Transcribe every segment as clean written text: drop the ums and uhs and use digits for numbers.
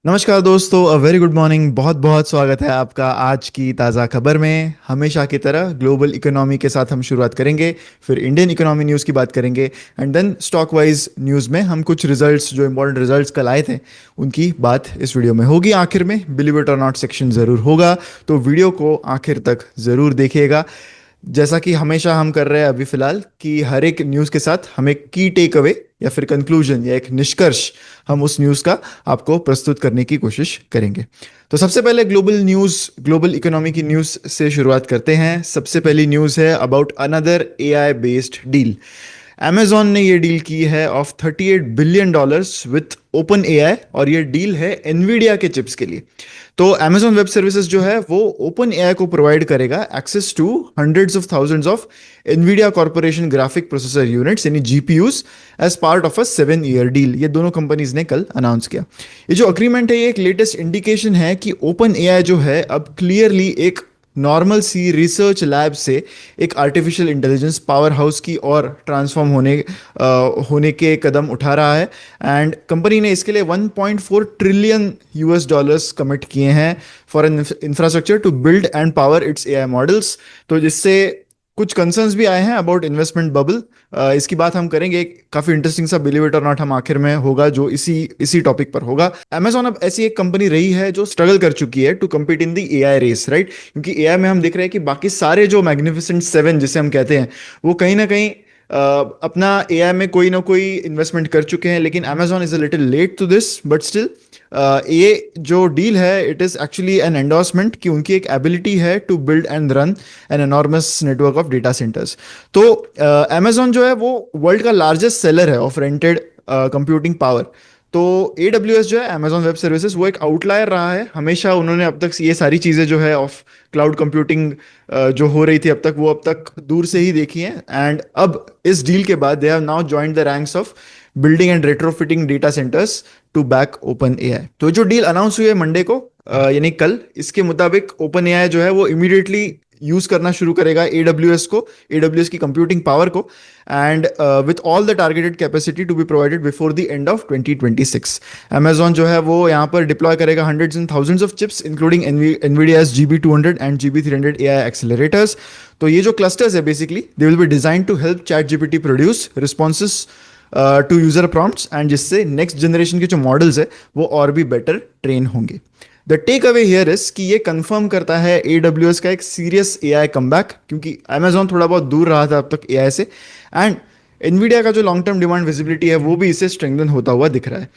नमस्कार दोस्तों, अ very good morning. बहुत बहुत स्वागत है आपका आज की ताज़ा खबर में। हमेशा की तरह ग्लोबल इकोनॉमी के साथ हम शुरुआत करेंगे, फिर इंडियन इकोनॉमी न्यूज़ की बात करेंगे and then stock wise news में हम कुछ रिजल्ट्स जो इंपॉर्टेंट रिजल्ट्स कल आए थे उनकी बात इस वीडियो में होगी। आखिर में बिलीव इट और नॉट सेक्शन ज़रूर होगा, तो वीडियो को आखिर तक ज़रूर देखिएगा। जैसा कि हमेशा हम कर रहे हैं अभी फिलहाल कि हर एक न्यूज़ के साथ हम एक की टेक अवे या फिर कंक्लूजन या एक निष्कर्ष हम उस न्यूज़ का आपको प्रस्तुत करने की कोशिश करेंगे। तो सबसे पहले ग्लोबल न्यूज़, ग्लोबल इकोनॉमी की न्यूज़ से शुरुआत करते हैं। सबसे पहली न्यूज़ है about another AI based deal. Amazon ने ये डील की है of $38 billion with open AI, और ये डील है एनवीडिया के चिप्स के लिए। तो Amazon वेब सर्विसेज जो है वो ओपन एआई को प्रोवाइड करेगा access to hundreds of thousands of Nvidia corporation graphic processor units यानी GPUs as part of a 7 year deal. ये दोनों कंपनीज ने कल अनाउंस किया। ये जो अग्रीमेंट है ये एक लेटेस्ट इंडिकेशन है कि ओपन एआई जो है अब क्लियरली एक नॉर्मल सी रिसर्च लैब से एक आर्टिफिशियल इंटेलिजेंस पावर हाउस की ओर ट्रांसफॉर्म होने के कदम उठा रहा है। एंड कंपनी ने इसके लिए 1.4 ट्रिलियन यूएस डॉलर्स कमिट किए हैं for an infrastructure to build and power its AI models. तो जिससे कुछ कंसर्न्स भी आए हैं अबाउट इन्वेस्टमेंट बबल। इसकी बात हम करेंगे। काफी इंटरेस्टिंग सा बिलीव इट और नॉट हम आखिर में होगा जो इसी इसी टॉपिक पर होगा। Amazon अब ऐसी एक कंपनी रही है जो स्ट्रगल कर चुकी है to compete in the AI race, right? क्योंकि एआई में हम देख रहे हैं कि बाकी सारे जो मैग्निफिसेंट सेवन जिसे हम कहते हैं वो कहीं ना कहीं अपना एआई में कोई ना कोई इन्वेस्टमेंट कर चुके हैं, लेकिन Amazon is a little late to this, but still ये जो डील है it is actually an endorsement कि उनकी एक एबिलिटी है to build and run an enormous network of data centres. तो Amazon जो है वो वर्ल्ड का लार्जेस्ट सेलर है ऑफ रेंटेड कंप्यूटिंग पावर। तो AWS जो है Amazon वेब सर्विसेज वो एक आउटलायर रहा है। हमेशा उन्होंने अब तक ये सारी चीज़ें जो है ऑफ क्लाउड कंप्यूटिंग जो हो रही थी अब तक वो अब तक दूर से ही देखी हैं। एंड अब इस डील के बाद they have now joined the ranks of building and retrofitting data centres to back OpenAI. तो जो डील अनाउंस हुई है मंडे को, यानी कल, इसके मुताबिक ओपन एआई जो है वो इमीडिएटली यूज करना शुरू करेगा AWS की कंप्यूटिंग पावर को, and with all the targeted capacity to be provided before the end of 2026। Amazon जो है वो यहाँ पर डिप्लॉय करेगा hundreds and thousands of chips including NVIDIA's GB200 एंड GB300 AI एक्सेलरेटर्स। तो ये जो क्लस्टर्स है basically they will be design to help ChatGPT produce responses to user prompts, and जिससे नेक्स्ट जनरेशन के जो मॉडल्स है वो और भी बेटर ट्रेन होंगे। The take away here is कि ये कंफर्म करता है AWS का एक सीरियस एआई कमबैक, क्योंकि Amazon थोड़ा बहुत दूर रहा था अब तक एआई से, एंड NVIDIA का जो लॉन्ग टर्म डिमांड विजिबिलिटी है वो भी इससे स्ट्रेंथन होता हुआ दिख रहा है।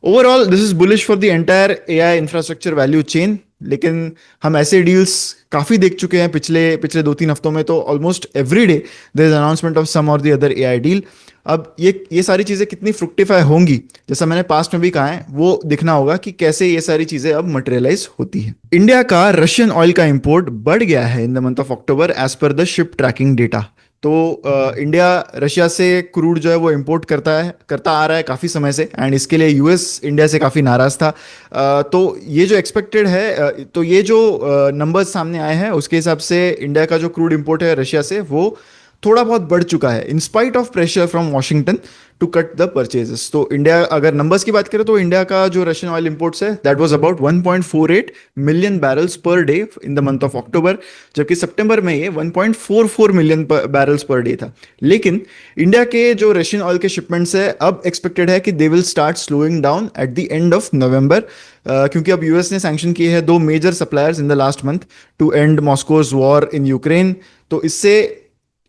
Overall this is bullish for the entire AI infrastructure value chain. लेकिन हम ऐसे डील्स काफी देख चुके हैं पिछले पिछले 2-3 हफ्तों में। तो almost every day there is announcement of some और द अदर एआई डील। अब ये सारी चीजें कितनी फ्रुक्टिफाई होंगी, जैसा मैंने पास्ट में भी कहा है, वो दिखना होगा कि कैसे ये सारी चीजें अब मटेरियलाइज होती है। इंडिया का रशियन ऑयल का इंपोर्ट बढ़ गया है in the month of October as per the ship tracking data. तो इंडिया रशिया से क्रूड जो है वो इंपोर्ट करता आ रहा है काफ़ी समय से, एंड इसके लिए यूएस इंडिया से काफ़ी नाराज़ था। तो ये जो एक्सपेक्टेड है, तो ये जो नंबर्स सामने आए हैं उसके हिसाब से इंडिया का जो क्रूड इंपोर्ट है रशिया से वो थोड़ा बहुत बढ़ चुका है in spite of pressure from Washington to cut the purchases. तो इंडिया, अगर नंबर्स की बात करें तो इंडिया का जो रशियन ऑयल इंपोर्ट्स है that was about 1.48 million barrels per day in the month of October, जबकि सितंबर में ये 1.44 मिलियन बैरल्स पर डे था। लेकिन इंडिया के जो रशियन ऑयल के शिपमेंट्स है अब एक्सपेक्टेड है कि they will start slowing down at the end of November, क्योंकि अब यूएस ने सैंक्शन किए हैं 2 major suppliers in the last month to end Moscow's war in Ukraine. तो इससे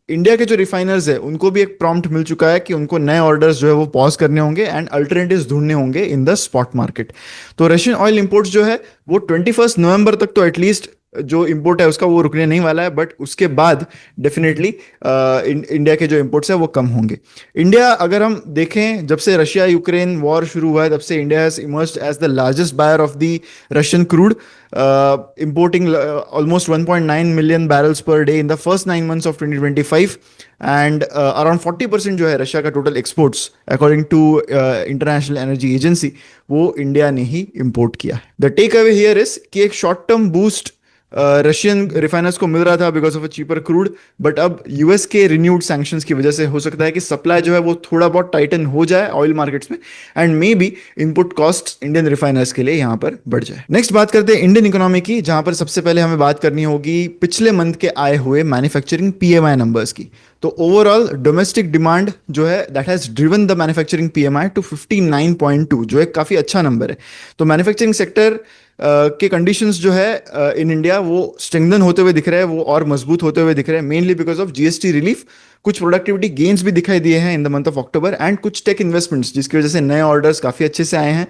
इंडिया के जो रिफाइनर्स है उनको भी एक प्रॉम्प्ट मिल चुका है कि उनको नए ऑर्डर्स जो है वो पॉज करने होंगे एंड अल्टरनेटिव्स ढूंढने होंगे इन द स्पॉट मार्केट। तो रशियन ऑयल इंपोर्ट्स जो है वो 21 नवंबर तक तो एटलीस्ट जो इंपोर्ट है उसका वो रुकने नहीं वाला है, बट उसके बाद डेफिनेटली इंडिया के जो इंपोर्ट्स है वो कम होंगे। इंडिया, अगर हम देखें, जब से रशिया यूक्रेन वॉर शुरू हुआ है तब से India has emerged as the largest buyer of the Russian crude, importing almost 1.9 million barrels per day in the first 9 months of 2025, and around 40% जो है रशिया का total exports according to International Energy Agency वो India ने ही import किया है। The take away here is कि एक short term boost Russian refiners को मिल रहा था because of a cheaper crude, but अब यूएस के रिन्यूड सैंक्शंस की वजह से हो सकता है कि सप्लाई जो है वो थोड़ा बहुत टाइटन हो जाए ऑयल मार्केट्स में, and may be input cost Indian refiners के लिए यहाँ पर बढ़ जाए। नेक्स्ट बात करते हैं इंडियन इकोनॉमी की, जहां पर सबसे पहले हमें बात करनी होगी पिछले मंथ के आए हुए मैन्युफैक्चरिंग पीएमआई नंबर्स की। तो ओवरऑल डोमेस्टिक डिमांड जो है that has driven the manufacturing PMI to 59.2, जो एक काफी अच्छा नंबर है। तो मैन्युफैक्चरिंग सेक्टर के कंडीशंस जो है इन इंडिया वो स्ट्रेंथन होते हुए दिख रहे हैं, वो और मजबूत होते हुए दिख रहे हैं, mainly because of GST relief. कुछ प्रोडक्टिविटी गेन्स भी दिखाई दिए हैं in the month of October, and कुछ टेक इन्वेस्टमेंट्स जिसकी वजह से नए ऑर्डर्स काफी अच्छे से आए हैं।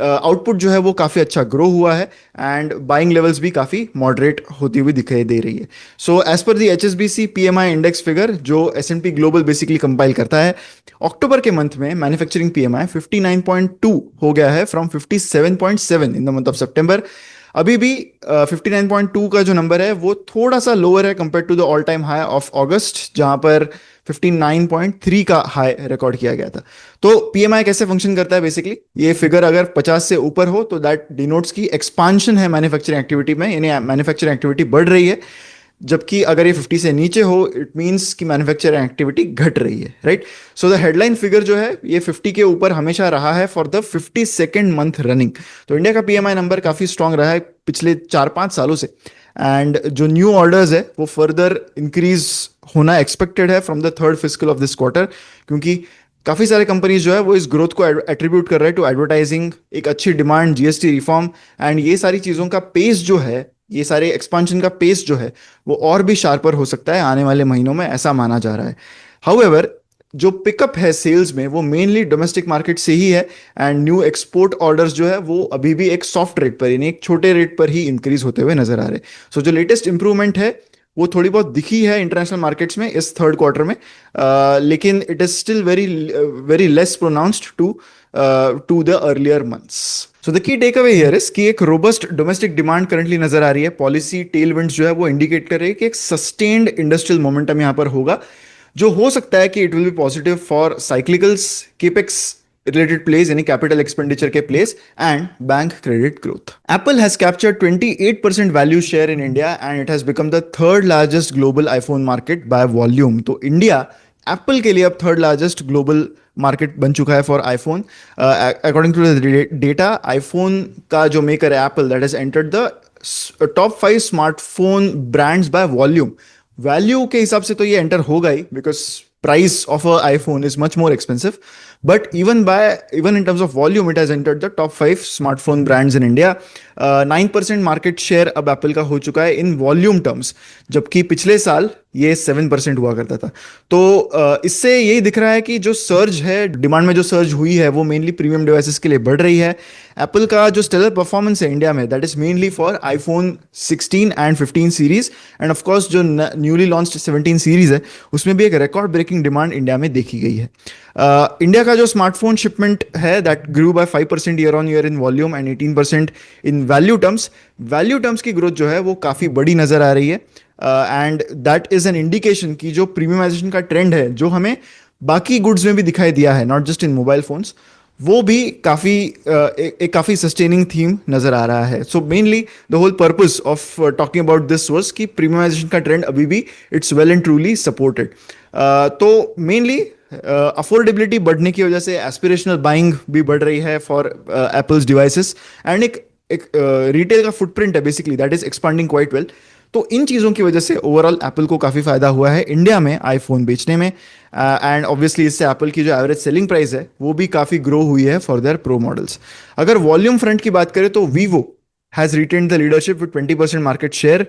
आउटपुट जो है वो काफी अच्छा ग्रो हुआ है, एंड बाइंग लेवल्स भी काफी मॉडरेट होती हुई दिखाई दे रही है। सो एज पर दी एचएसबीसी पीएमआई इंडेक्स फिगर जो एसएनपी ग्लोबल बेसिकली कंपाइल करता है, अक्टूबर के मंथ में मैन्युफैक्चरिंग पीएमआई 59.2 हो गया है from 57.7 in the month of September. अभी भी 59.2 का जो नंबर है वो थोड़ा सा लोअर है compare to the all time high of August, जहां पर 59.3 का हाई रिकॉर्ड किया गया था। तो पीएमआई कैसे फंक्शन करता है बेसिकली, ये फिगर अगर 50 से ऊपर हो तो दैट डिनोट्स की एक्सपांशन है मैन्युफैक्चरिंग एक्टिविटी में, यानी मैन्युफैक्चरिंग एक्टिविटी बढ़ रही है। जबकि अगर ये 50 से नीचे हो इट मींस कि मैन्युफैक्चरिंग एक्टिविटी घट रही है, right. So the headline figure जो है ये 50 के ऊपर हमेशा रहा है for the 52nd month running. तो इंडिया का पीएमआई नंबर काफी स्ट्रांग रहा है पिछले 4-5 सालों से, एंड जो न्यू ऑर्डर्स है वो फर्दर इंक्रीज होना एक्सपेक्टेड है from the third fiscal of this quarter, क्योंकि काफी सारे कंपनीज जो है वो इस ग्रोथ को एट्रीब्यूट कर रहे हैं टू एडवर्टाइजिंग, एक अच्छी डिमांड, जीएसटी रिफॉर्म, एंड ये सारी चीजों का पेस जो है, ये सारे एक्सपांशन का पेस जो है वो और भी शार्पर हो सकता है आने वाले महीनों में, ऐसा माना जा रहा है। हाउएवर जो पिकअप है सेल्स में वो मेनली डोमेस्टिक मार्केट से ही है, एंड न्यू एक्सपोर्ट ऑर्डर्स जो है वो अभी भी एक सॉफ्ट रेट पर, यानी एक छोटे रेट पर ही इंक्रीज होते हुए नजर आ रहे हैं। सो जो लेटेस्ट इंप्रूवमेंट है वो थोड़ी बहुत दिखी है इंटरनेशनल मार्केट्स में इस थर्ड क्वार्टर में, लेकिन it is still very very less pronounced to the earlier months. So the key take away here is कि एक रोबस्ट डोमेस्टिक डिमांड करंटली नजर आ रही है। पॉलिसी टेलविंड्स जो है वो इंडिकेट कर रही है कि एक सस्टेन्ड इंडस्ट्रियल मोमेंटम यहां पर होगा, जो हो सकता है कि it will be positive for cyclicals, capex related plays, यानी capital expenditure के plays, and bank credit growth. Apple has captured 28% value share in India and it has become the third largest global iPhone market by volume. तो India Apple के लिए अब third largest global market बन चुका है for iPhone. According to the data, iPhone का जो maker है Apple, that has entered the top 5 smartphone brands by volume. Value के हिसाब से तो ये एंटर होगा ही because price of a iPhone is much more expensive, but even in terms of volume it has entered the top 5 smartphone brands in India. 9% market share अब Apple का हो चुका है इन वॉल्यूम टर्म्स, जबकि पिछले साल ये 7% हुआ करता था। तो इससे यही दिख रहा है कि जो सर्ज है, डिमांड में जो सर्ज हुई है वो मेनली प्रीमियम डिवाइसेस के लिए बढ़ रही है। एप्पल का जो स्टेलर परफॉर्मेंस है इंडिया में, that is mainly for iPhone 16 and 15 series, end of course जो न्यूली लॉन्च्ड 17 सीरीज है उसमें भी एक रिकॉर्ड ब्रेकिंग डिमांड इंडिया में देखी गई है। इंडिया का जो स्मार्टफोन शिपमेंट है that grew by 5% year on year in volume and 18% in value terms. Value terms की ग्रोथ जो है वो काफ़ी बड़ी नज़र आ रही है, and that is an indication की जो प्रीमियमाइजेशन का ट्रेंड है जो हमें बाकी गुड्स में भी दिखाई दिया है, not just in mobile phones, वो भी एक काफ़ी सस्टेनिंग थीम नज़र आ रहा है। So mainly the whole purpose of talking about this was कि प्रीमियमाइजेशन का ट्रेंड अभी भी it's well and truly supported. तो मेनली अफोर्डेबिलिटी बढ़ने की वजह से एस्पिरेशनल बाइंग भी बढ़ रही है फॉर एप्पल्स डिवाइसेस, एंड एक रिटेल का फुटप्रिंट है basically that is expanding quite well. तो इन चीज़ों की वजह से ओवरऑल एप्पल को काफ़ी फायदा हुआ है इंडिया में आईफोन बेचने में, एंड ऑब्वियसली इससे एप्पल की जो एवरेज सेलिंग प्राइस है वो भी काफ़ी ग्रो हुई है फॉर देयर प्रो मॉडल्स। अगर वॉल्यूम फ्रंट की बात करें तो Vivo has retained the leadership with 20% market share,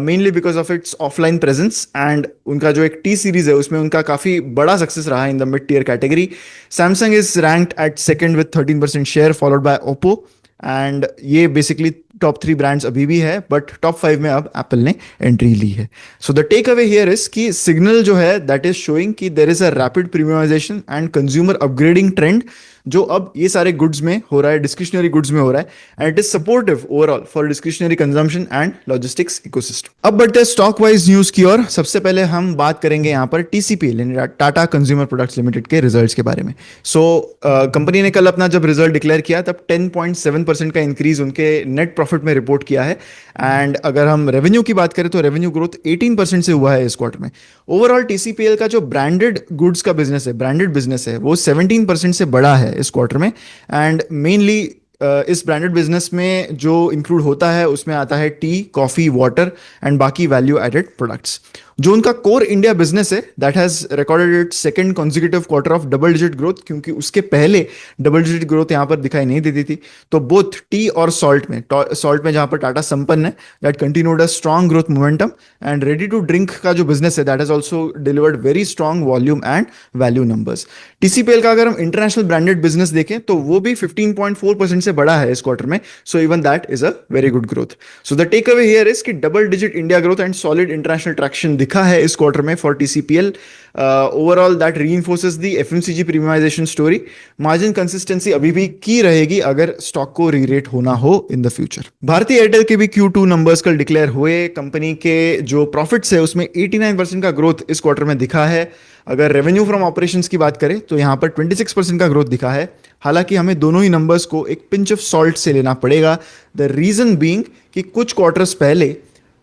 mainly because of its offline presence, and उनका जो एक टी सीरीज है उसमें उनका काफ़ी बड़ा सक्सेस रहा है in the mid tier category. Samsung is ranked at second with 13% share, followed by Oppo, and ये बेसिकली टॉप 3 ब्रांड्स अभी भी है, बट टॉप 5 में अब एप्पल ने एंट्री ली है। So the take away here is कि सिग्नल जो है दैट इज शोइंग कि there is a rapid premiumization and consumer upgrading trend, जो अब ये सारे गुड्स में हो रहा है, डिस्क्रिशनरी गुड्स में हो रहा है, and it is supportive overall for discretionary consumption and logistics ecosystem. अब बढ़ते हैं स्टॉक वाइज न्यूज की ओर। सबसे पहले हम बात करेंगे यहाँ पर टीसीपीएल यानी टाटा कंज्यूमर प्रोडक्ट्स लिमिटेड के रिजल्ट्स के बारे में। सो कंपनी ने कल अपना जब रिजल्ट डिक्लेयर किया तब 10.7% का इंक्रीज उनके नेट प्रॉफिट में रिपोर्ट किया है। एंड अगर हम रेवेन्यू की बात करें तो रेवेन्यू ग्रोथ 18% से हुआ है इस क्वार्टर में। ओवरऑल टीसीपीएल का जो ब्रांडेड गुड्स का बिजनेस है, ब्रांडेड बिजनेस है, वो 17% से बढ़ा है इस क्वार्टर में। एंड मेनली इस ब्रांडेड बिजनेस में जो इंक्लूड होता है उसमें आता है टी, कॉफी, वाटर एंड बाकी वैल्यू एडेड प्रोडक्ट्स। जो उनका कोर इंडिया बिजनेस है that has recorded it's second consecutive quarter of double digit growth, क्योंकि उसके पहले डबल डिजिट ग्रोथ यहां पर दिखाई नहीं देती थी। तो बोथ टी और सॉल्ट में जहां पर टाटा संपन्न है that continued a strong growth momentum, and ready to drink का जो बिजनेस है that has also delivered very strong volume and value numbers. TCPL का अगर हम इंटरनेशनल ब्रांडेड बिजनेस देखें तो वो भी 15.4% से बढ़ा है इस क्वार्टर में। So even that is a very good growth. So the take away here is कि double digit India growth and solid international traction दिखा है इस क्वार्टर में for TCPL. Overall that reinforces the FMCG premiumisation story. Margin consistency अभी भी की रहेगी अगर स्टॉक को रीरेट होना हो इन द फ्यूचर। भारतीय एयरटेल के भी Q2 नंबर्स कल डिक्लेयर हुए। कंपनी के जो प्रॉफिट्स है उसमें 89% का ग्रोथ इस क्वार्टर में दिखा है। अगर रेवेन्यू फ्रॉम ऑपरेशंस की बात करें तो यहां पर 26% का ग्रोथ दिखा है। हालांकि हमें दोनों ही नंबर्स को एक पिंच ऑफ सॉल्ट से लेना पड़ेगा। द रीजन बीइंग कि कुछ क्वार्टर्स पहले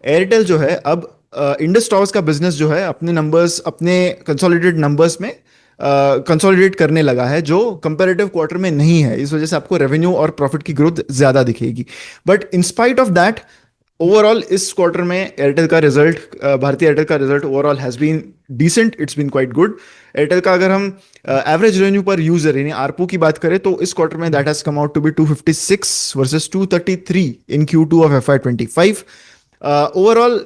एयरटेल जो है अब इंडस टावर्स का बिजनेस जो है अपने नंबर्स, अपने कंसोलिडेटेड नंबर्स में कंसोलिडेट करने लगा है, जो कंपैरेटिव क्वार्टर में नहीं है। इस वजह से आपको रेवेन्यू और प्रॉफिट की ग्रोथ ज्यादा दिखेगी। But in spite of that overall इस क्वार्टर में एयरटेल का रिजल्ट, भारतीय एयरटेल का result overall has been decent, it's been quite good. Airtel का अगर हम एवरेज रेवेन्यू पर यूजर यानी आरपू की बात करें तो इस क्वार्टर में that has come out to be 256 versus 233 in Q2 of FY25। Overall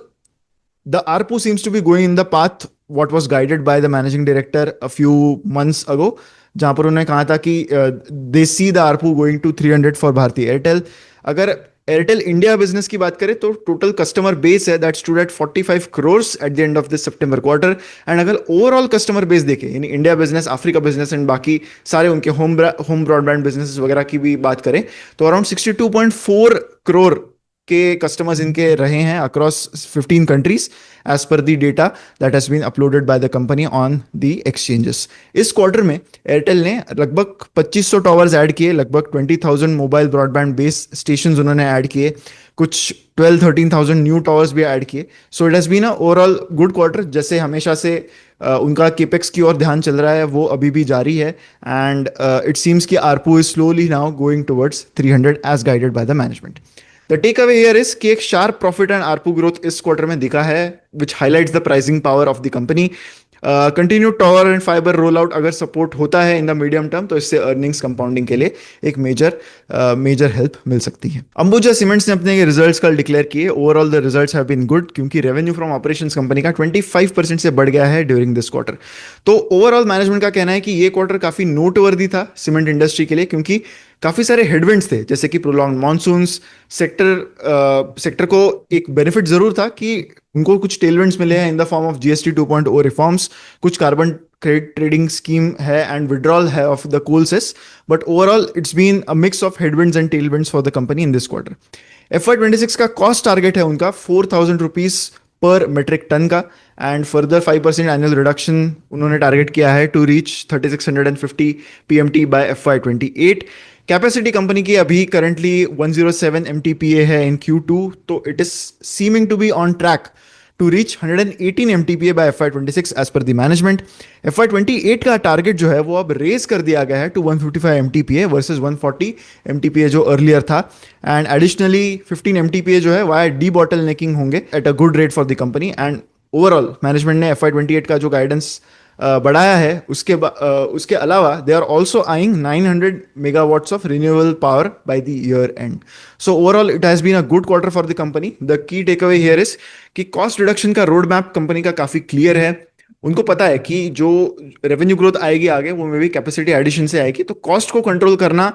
the ARPU seems to be going in the path what was guided by the managing director a few months ago, जहां पर उन्होंने कहा था कि they see the ARPU going to 300 for Bharti Airtel. अगर Airtel India business की बात करें तो टोटल कस्टमर बेस है that stood at 45 crores at the end of this सितंबर क्वार्टर। एंड अगर ओवरऑल कस्टमर बेस देखें यानी India business, Africa business and बाकी सारे उनके होम ब्रॉडबैंड बिजनेस वगैरह की भी बात करें तो अराउंड 62.4 crore के कस्टमर्स इनके रहे हैं across 15 countries as per the data that has been uploaded by the company on the exchanges. इस क्वार्टर में एयरटेल ने लगभग 2500 टावर्स ऐड किए, लगभग 20,000 मोबाइल ब्रॉडबैंड बेस स्टेशंस उन्होंने ऐड किए, कुछ 12-13,000 न्यू टावर्स भी ऐड किए। So it has been a overall good quarter. जैसे हमेशा से उनका केपेक्स की ओर ध्यान चल रहा है वो अभी भी जारी है। एंड इट सीम्स कि ARPU is slowly now going towards 300 as guided by the management. The take away here is कि एक sharp profit and ARPU growth इस क्वार्टर में दिखा है which highlights the pricing power of the company. Continued tower and fibre roll out अगर support होता है in the medium term तो इससे अर्निंग्स कंपाउंडिंग के लिए एक मेजर हेल्प मिल सकती है। अंबुजा सीमेंट्स ने अपने रिजल्ट्स कल डिक्लेयर किए। Overall the results have been good क्योंकि रेवेन्यू फ्रॉम ऑपरेशंस कंपनी का 25% से बढ़ गया है ड्यूरिंग दिस क्वार्टर। तो ओवरऑल मैनेजमेंट का कहना है कि ये क्वार्टर काफी नोटवर्दी था सीमेंट इंडस्ट्री के लिए, क्योंकि काफी सारे हेडविंड्स थे जैसे कि प्रोलॉन्ग मॉनसून्स। सेक्टर को एक बेनिफिट जरूर था कि उनको कुछ टेलविंड्स मिले हैं in the form of GST 2.0 reforms, कुछ कार्बन क्रेडिट ट्रेडिंग स्कीम है एंड विड्रॉल है of the coal cess. But overall it's been a mix of headwinds and tailwinds for the company in this quarter. FY26 का cost target है उनका 4,000 rupees per metric ton का, and further 5% annual reduction उन्होंने target किया है to reach 3650 PMT by FY28। Capacity company की अभी currently 107 MTPA है इन Q2, तो it is seeming to be on track to reach 118 MTPA by FY26 as per the management. FY28 का target जो है वो अब रेज कर दिया गया है टू 155 MTPA वर्सेस 140 MTPA जो अर्लियर था। एंड एडिशनली 15 MTPA जो है वाया डी बॉटल नेकिंग होंगे at a good rate for the company. And overall management ने FY28 का जो गाइडेंस बढ़ाया है उसके अलावा they are also eyeing 900 megawatts of renewable power by the year end. So overall it has been a good quarter for the company. The key take away here is कि cost reduction का road map company का काफी clear है। उनको पता है कि जो रेवेन्यू ग्रोथ आएगी आगे वो मे भी कैपेसिटी एडिशन से आएगी, तो कॉस्ट को कंट्रोल करना,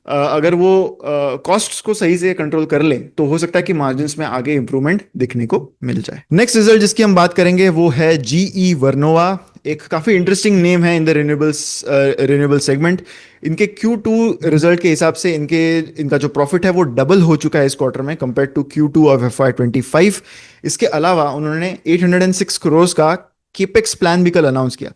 अगर वो कॉस्ट्स को सही से कंट्रोल कर ले तो हो सकता है कि मार्जिन्स में आगे इंप्रूवमेंट दिखने को मिल जाए। नेक्स्ट रिजल्ट जिसकी हम बात करेंगे वो है GE वर्नोवा। एक काफ़ी इंटरेस्टिंग नेम है इन द रिन्यूएबल सेगमेंट। इनके Q2 रिजल्ट के हिसाब से इनका जो प्रॉफिट है वो डबल हो चुका है इस क्वार्टर में compare to Q2 of FY25। इसके अलावा उन्होंने 806 करोड़ का केपेक्स प्लान भी कल अनाउंस किया।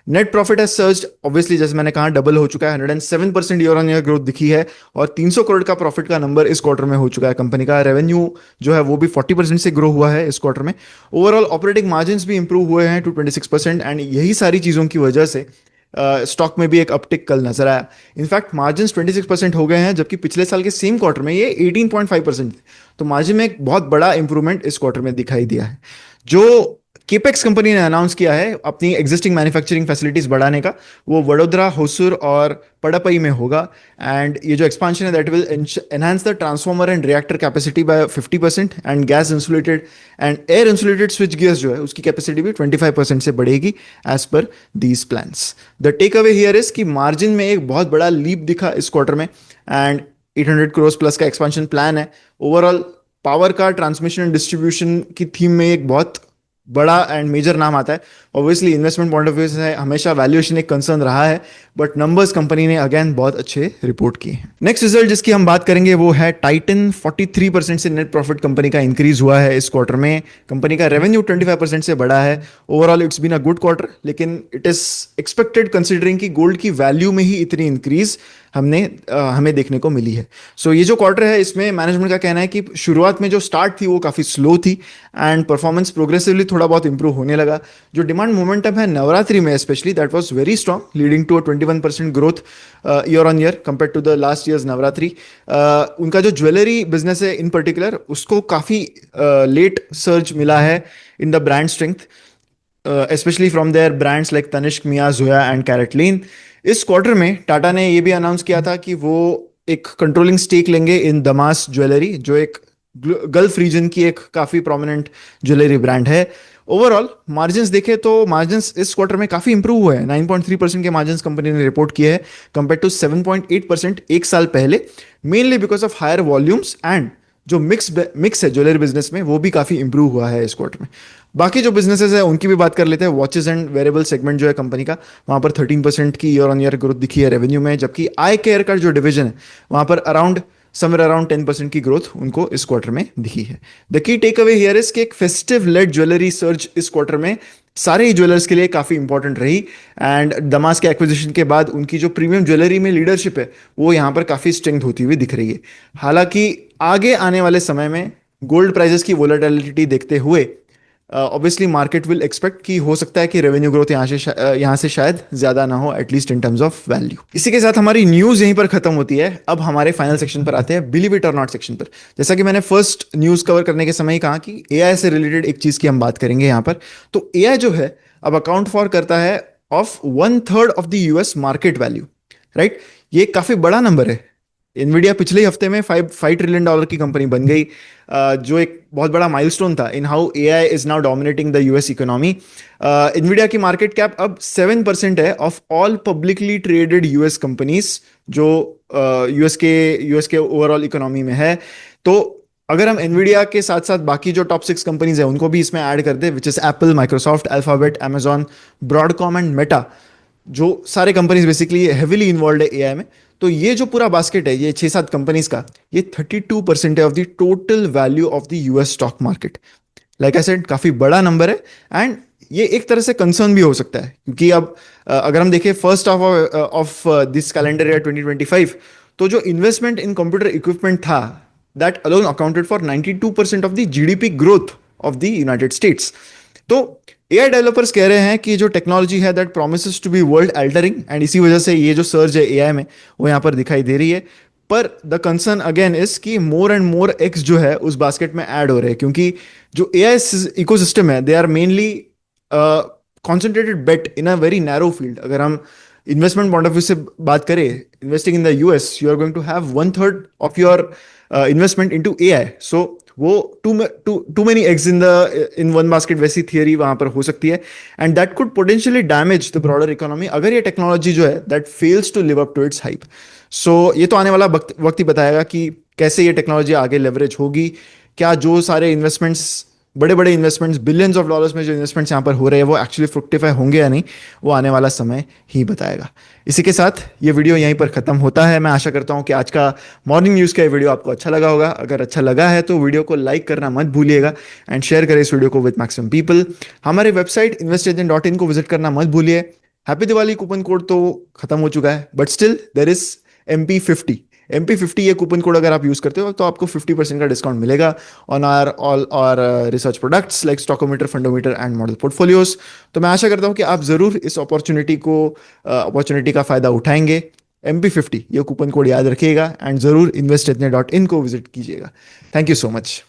नेट प्रॉफिट है सर्ज्ड, ऑब्वियसली जैसे मैंने कहा डबल हो चुका है, 107% ईयर ऑन ईयर ग्रोथ दिखी है और 300 करोड़ का प्रॉफिट का नंबर इस क्वार्टर में हो चुका है। कंपनी का रेवेन्यू जो है वो भी 40% से ग्रो हुआ है इस क्वार्टर में। ओवरऑल ऑपरेटिंग मार्जिन्स भी इंप्रूव हुए हैं टू 26%, एंड यही सारी चीज़ों की वजह से स्टॉक में भी एक अपटिक कल नजर आया। इनफैक्ट मार्जिन 26% हो गए हैं, जबकि पिछले साल के सेम क्वार्टर में ये 18.5% थे। तो मार्जिन में एक बहुत बड़ा इंप्रूवमेंट इस क्वार्टर में दिखाई दिया है। जो केपेक्स कंपनी ने अनाउंस किया है अपनी एग्जिस्टिंग मैन्युफैक्चरिंग फैसिलिटीज बढ़ाने का, वो वडोदरा, होसुर और पड़पई में होगा। एंड ये जो एक्सपांशन है that will enhance the transformer and reactor capacity by 50%, and gas insulated and air insulated switchgears जो है उसकी कैपेसिटी भी 25% से बढ़ेगी as per these plans. The take away here is कि मार्जिन में एक बहुत बड़ा लीप दिखा इस क्वार्टर में, एंड 800 करोड़ प्लस का एक्सपांशन प्लान है। ओवरऑल पावर का ट्रांसमिशन एंड डिस्ट्रीब्यूशन की थीम में एक बहुत बड़ा एंड मेजर नाम आता है। Obviously investment point of view से हमेशा वैल्यूएशन एक कंसर्न रहा है, बट नंबर्स कंपनी ने अगेन बहुत अच्छे रिपोर्ट किए हैं। नेक्स्ट रिजल्ट जिसकी हम बात करेंगे वो है टाइटन। 43% से नेट प्रॉफिट कंपनी का इंक्रीज हुआ है इस क्वार्टर में। कंपनी का रेवेन्यू 25% से बढ़ा है। Overall it's been a good quarter, लेकिन इट इज एक्सपेक्टेड कंसिडरिंग कि गोल्ड की वैल्यू में ही इतनी इंक्रीज हमें देखने को मिली है। सो ये जो क्वार्टर है इसमें मैनेजमेंट का कहना है कि शुरुआत में जो स्टार्ट थी वो काफ़ी स्लो थी एंड परफॉर्मेंस प्रोग्रेसिवली थोड़ा बहुत इंप्रूव होने लगा। जो डिमांड मोमेंटम है नवरात्रि में specially that was very strong, leading to a 21% growth year on year compare to the last years Navratri. उनका जो ज्वेलरी बिजनेस है इन पर्टिकुलर उसको काफ़ी लेट सर्ज मिला है in the brand strength, especially from their brands like Tanishq, Mia, Zoya and CaratLane। इस quarter में टाटा ने ये भी अनाउंस किया था कि वो एक कंट्रोलिंग स्टेक लेंगे इन दमास ज्वेलरी, जो एक गल्फ रीजन की एक काफ़ी प्रोमिनेंट ज्वेलरी ब्रांड है। ओवरऑल मार्जिन्स देखें तो मार्जिन्स इस क्वार्टर में काफ़ी इंप्रूव हुए हैं। 9.3% के मार्जिन्स कंपनी ने रिपोर्ट किए हैं कंपेयर टू 7.8% एक साल पहले, mainly because of higher volumes and जो मिक्स है ज्वेलरी बिजनेस में वो भी काफ़ी इंप्रूव हुआ है इस क्वार्टर में। बाकी जो बिजनेसेस है उनकी भी बात कर लेते हैं। वॉचेस एंड वेरेबल सेगमेंट जो है कंपनी का, वहाँ पर 13% की ईयर ऑन ईयर ग्रोथ दिखी है रेवेन्यू में, जबकि आई केयर का जो डिवीजन है वहाँ पर समवेयर अराउंड 10% की ग्रोथ उनको इस क्वार्टर में दिखी है। The key take away here is कि एक फेस्टिव लेड ज्वेलरी सर्च इस क्वार्टर में सारे ही ज्वेलर्स के लिए काफ़ी इंपॉर्टेंट रही, एंड दमास के एक्विजिशन के बाद उनकी जो प्रीमियम ज्वेलरी में लीडरशिप है वो यहाँ पर काफ़ी स्ट्रेंथ होती हुई दिख रही है। हालांकि आगे आने वाले समय में गोल्ड प्राइजेस की वोलेटिलिटी देखते हुए ऑब्वियसली मार्केट विल एक्सपेक्ट कि हो सकता है कि रेवेन्यू ग्रोथ यहाँ से शायद ज्यादा ना हो, at least in terms of value. इसी के साथ हमारी न्यूज यहीं पर खत्म होती है। अब हमारे फाइनल सेक्शन पर आते हैं, बिलीव इट और नॉट सेक्शन पर। जैसा कि मैंने फर्स्ट न्यूज कवर करने के समय ही कहा कि एआई से रिलेटेड एक चीज की हम बात करेंगे यहाँ पर। तो एआई जो है अब अकाउंट फॉर करता है of 1/3 of the US market value, right. ये काफी बड़ा नंबर है। इनविडिया पिछले ही हफ्ते में $5 ट्रिलियन की कंपनी बन गई, जो एक बहुत बड़ा माइलस्टोन था in how AI is now dominating the US economy. Nvidia की मार्केट कैप अब 7% है of all publicly traded US companies जो यूएस के ओवरऑल इकोनॉमी में है। तो अगर हम एनवीडिया के साथ साथ बाकी जो टॉप 6 कंपनीज है उनको भी इसमें ऐड कर दे, which is Apple, Microsoft, Alphabet, Amazon, Broadcom and Meta, जो सारे कंपनीज बेसिकली हेविली इन्वॉल्व है एआई में, तो ये जो पूरा बास्केट है ये 6-7 कंपनीज का, ये 32% है of the total value of the US stock market. Like I said काफी बड़ा नंबर है, एंड ये एक तरह से कंसर्न भी हो सकता है क्योंकि अब अगर हम देखें first half of this calendar year 2025, तो जो इन्वेस्टमेंट इन कंप्यूटर इक्विपमेंट था that alone accounted for 92% of the GDP growth of the United States. तो एआई डेवलपर्स कह रहे हैं कि जो टेक्नोलॉजी है that promises to be world altering, and इसी वजह से ये जो सर्ज है एआई में वो यहाँ पर दिखाई दे रही है। पर द कंसर्न अगेन इज कि मोर एंड मोर एक्स जो है उस बास्केट में ऐड हो रहे हैं, क्योंकि जो एआई इकोसिस्टम है they are mainly concentrated bet in a very narrow field. अगर हम इन्वेस्टमेंट पॉइंट ऑफ व्यू से बात करें, investing in the US, you are going to have 1/3 of your investment into AI. So वो too many eggs in one basket वैसी theory वहां पर हो सकती है, and that could potentially damage the broader economy अगर ये टेक्नोलॉजी जो है that fails to live up to its hype. So ये तो आने वाला वक्त ही बताएगा कि कैसे ये टेक्नोलॉजी आगे लेवरेज होगी। क्या जो सारे इन्वेस्टमेंट्स बड़े बड़े इन्वेस्टमेंट्स, बिलियंस ऑफ डॉलर्स में जो इन्वेस्टमेंट्स यहाँ पर हो रहे हैं वो एक्चुअली फ्रुक्टिफाई होंगे या नहीं, वो आने वाला समय ही बताएगा। इसी के साथ ये वीडियो यहीं पर ख़त्म होता है। मैं आशा करता हूँ कि आज का मॉर्निंग न्यूज़ का ये वीडियो आपको अच्छा लगा होगा। अगर अच्छा लगा है तो वीडियो को लाइक करना मत भूलिएगा एंड शेयर करें इस वीडियो को विद मैक्सिमम पीपल। हमारे वेबसाइट इन्वेस्टेजेंट.इन को विजिट करना मत भूलिए। हैप्पी दिवाली कूपन कोड तो खत्म हो चुका है, but still there is MP50। MP50 ये कूपन कोड अगर आप यूज करते हो तो आपको 50% का डिस्काउंट मिलेगा on our all our research products like Stockometer, Fundometer and model portfolios. तो मैं आशा करता हूं कि आप जरूर इस अपॉर्चुनिटी का फायदा उठाएंगे। MP50 ये कूपन कोड याद रखिएगा एंड जरूर इन्वेस्टेडने.इन को विजिट कीजिएगा। Thank you so much.